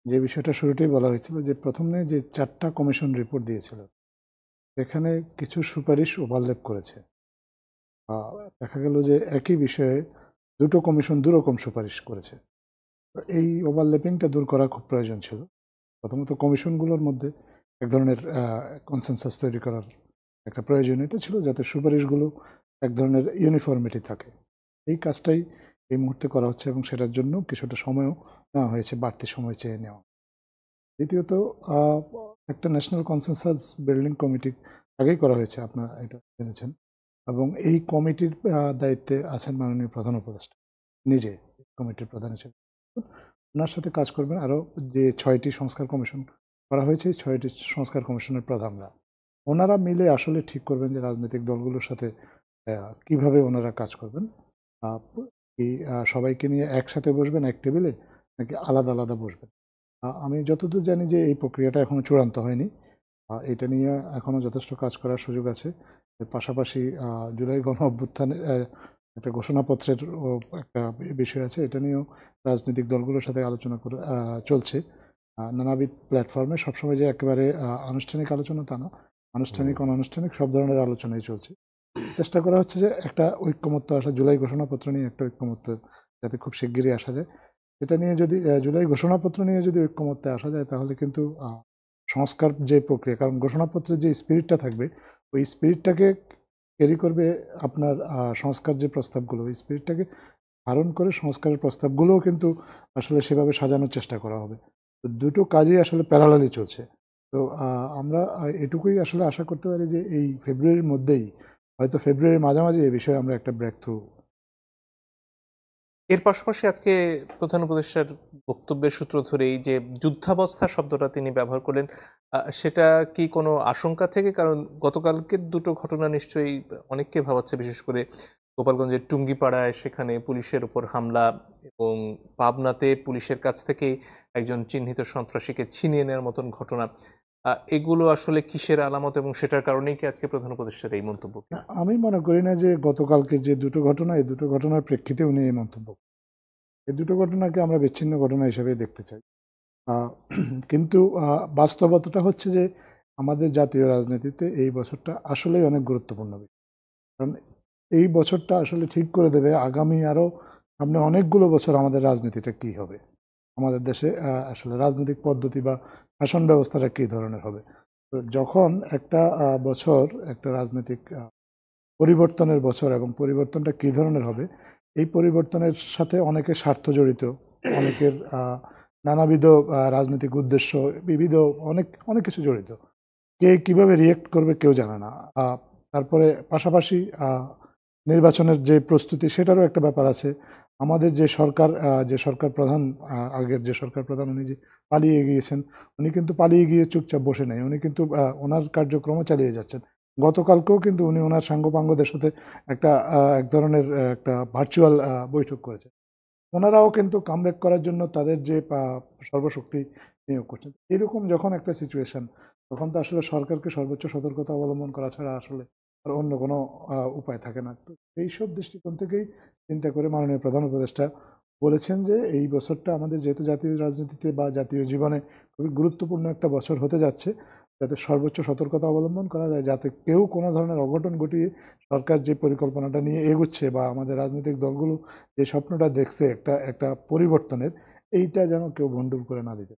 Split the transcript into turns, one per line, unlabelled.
যে বিষয়টা শুরুতেই বলা হয়েছিল যে প্রথমে যে 4টা কমিশন রিপোর্ট দিয়েছিল এখানে কিছু সুপারিশ ওভারল্যাপ করেছে। দেখা গেল যে একই বিষয়ে দুটো কমিশন দুরকম সুপারিশ করেছে। এই ওভারল্যাপিংটা দূর করা খুব প্রয়োজন ছিল। প্রথমত কমিশনগুলোর মধ্যে এক ধরনের কনসেনসাস তৈরি করার একটা প্রয়োজনীয়তা ছিল যাতে সুপারিশগুলো এক ধরনের ইউনিফর্মিটি থাকে। এই কাজটাই এই মুহূর্তে করা হচ্ছে এবং সেটার জন্য কিছুটা সময়ও নেওয়া হয়েছে, বাড়তি সময় চেয়ে নেওয়া। দ্বিতীয়ত একটা ন্যাশনাল কনসেনসাস বিল্ডিং কমিটি আগেই করা হয়েছে, আপনারা এটা জেনেছেন, এবং এই কমিটির দায়িত্বে আছেন মাননীয় প্রধান উপদেষ্টা নিজে, কমিটির প্রধান হিসেবে। ওনার সাথে কাজ করবেন আরও যে 6টি সংস্কার কমিশন করা হয়েছে, 6টি সংস্কার কমিশনের প্রধানরা, ওনারা মিলে আসলে ঠিক করবেন যে রাজনৈতিক দলগুলোর সাথে কিভাবে ওনারা কাজ করবেন। কি সবাইকে নিয়ে একসাথে বসবেন এক টেবিলে, নাকি আলাদা আলাদা বসবেন। আমি যতদূর জানি যে এই প্রক্রিয়াটা এখনো চূড়ান্ত হয়নি। এটা নিয়ে এখনো যথেষ্ট কাজ করার সুযোগ আছে। এর পাশাপাশি জুলাই গণ-অভ্যুত্থানের একটা ঘোষণাপত্রের একটা বিষয় আছে। এটা নিয়েও রাজনৈতিক দলগুলোর সাথে আলোচনা করে চলছে। নানাবিধ প্ল্যাটফর্মে সবসময় যে একেবারে আনুষ্ঠানিক আলোচনা তা না। আনুষ্ঠানিক, অনানুষ্ঠানিক সব ধরনের আলোচনাই চলছে। চেষ্টা করা হচ্ছে যে একটা ঐক্যমত্য আসা, জুলাই ঘোষণাপত্র নিয়ে একটা ঐক্যমত্য যাতে খুব শিগগিরই আসা যায়। এটা নিয়ে যদি জুলাই ঘোষণাপত্র নিয়ে যদি ঐক্যমত্যে আসা যায় তাহলে কিন্তু সংস্কার যে প্রক্রিয়া, কারণ ঘোষণাপত্রের যে স্পিরিটটা থাকবে ওই স্পিরিটটাকে ক্যারি করবে আপনার সংস্কার যে প্রস্তাবগুলো, ওই স্পিরিটটাকে ধারণ করে সংস্কারের প্রস্তাবগুলোও কিন্তু আসলে সেভাবে সাজানোর চেষ্টা করা হবে। তো দুটো কাজই আসলে প্যারালালি চলছে। তো আমরা এটুকুই আসলে আশা করতে পারি যে এই ফেব্রুয়ারির মধ্যেই, হয়তো ফেব্রুয়ারির মাঝামাঝি এ বিষয়ে আমরা একটা ব্রেক থ্রু।
এর পাশাপাশি আজকে প্রধান উপদেষ্টার বক্তব্যের সূত্র ধরেই যে যুদ্ধাবস্থা শব্দটা তিনি ব্যবহার করলেন, সেটা কি কোনো আশঙ্কা থেকে? কারণ গতকালকের দুটো ঘটনা নিশ্চয়ই অনেককে ভাবাচ্ছে, বিশেষ করে গোপালগঞ্জের টুঙ্গিপাড়ায় সেখানে পুলিশের উপর হামলা এবং পাবনাতে পুলিশের কাছ থেকেই একজন চিহ্নিত সন্ত্রাসীকে ছিনিয়ে নেওয়ার মতন ঘটনা। এগুলো আসলে কিসের আলামত, এবং সেটার কারণেই কি আজকে প্রধান উপদেষ্টার এই মন্তব্য কিনা?
আমি মনে করি না যে গতকালকে যে দুটো ঘটনা, এই দুটো ঘটনার প্রেক্ষিতে উনি এই মন্তব্য, এই দুটো ঘটনাকে আমরা বিচ্ছিন্ন ঘটনা হিসেবে দেখতে চাই। কিন্তু বাস্তবতাটা হচ্ছে যে আমাদের জাতীয় রাজনীতিতে এই বছরটা আসলেই অনেক গুরুত্বপূর্ণ বিষয়। কারণ এই বছরটা আসলে ঠিক করে দেবে আগামী আরও সামনে অনেকগুলো বছর আমাদের রাজনীতিটা কী হবে, আমাদের দেশে আসলে রাজনৈতিক পদ্ধতি বা শাসন ব্যবস্থাটা কী ধরনের হবে। তো যখন একটা বছর একটা রাজনৈতিক পরিবর্তনের বছর, এবং পরিবর্তনটা কী ধরনের হবে, এই পরিবর্তনের সাথে অনেকের স্বার্থ জড়িত, অনেকের নানাবিধ রাজনৈতিক উদ্দেশ্য, বিবিধ অনেক অনেক কিছু জড়িত। কে কিভাবে রিয়েক্ট করবে কেউ জানে না। তারপরে পাশাপাশি নির্বাচনের যে প্রস্তুতি, সেটারও একটা ব্যাপার আছে। আমাদের যে সরকার প্রধান, আগের যে সরকার প্রধান, উনি যে পালিয়ে গিয়েছেন, উনি কিন্তু পালিয়ে গিয়ে চুপচাপ বসে নেই। উনি কিন্তু ওনার কার্যক্রমও চালিয়ে যাচ্ছেন। গতকালকেও কিন্তু উনি ওনার সাঙ্গপাঙ্গদের সাথে এক ধরনের একটা ভার্চুয়াল বৈঠক করেছেন। ওনারাও কিন্তু কামব্যাক করার জন্য তাদের যে সর্বশক্তি নিয়োগ করছেন। এরকম যখন একটা সিচুয়েশন, তখন তো আসলে সরকারকে সর্বোচ্চ সতর্কতা অবলম্বন করা ছাড়া আসলে আর অন্য কোনো উপায় থাকে না। তো এইসব দৃষ্টিকোণ থেকেই চিন্তা করে মাননীয় প্রধান উপদেষ্টা বলেছেন যে এই বছরটা আমাদের যেহেতু জাতীয় রাজনীতিতে বা জাতীয় জীবনে খুবই গুরুত্বপূর্ণ একটা বছর হতে যাচ্ছে, যাতে সর্বোচ্চ সতর্কতা অবলম্বন করা যায়, যাতে কেউ কোনো ধরনের অঘটন ঘটিয়ে সরকার যে পরিকল্পনাটা নিয়ে এগুচ্ছে বা আমাদের রাজনৈতিক দলগুলো যে স্বপ্নটা দেখছে একটা একটা পরিবর্তনের, এইটা যেন কেউ ভণ্ডুল করে না দিতে।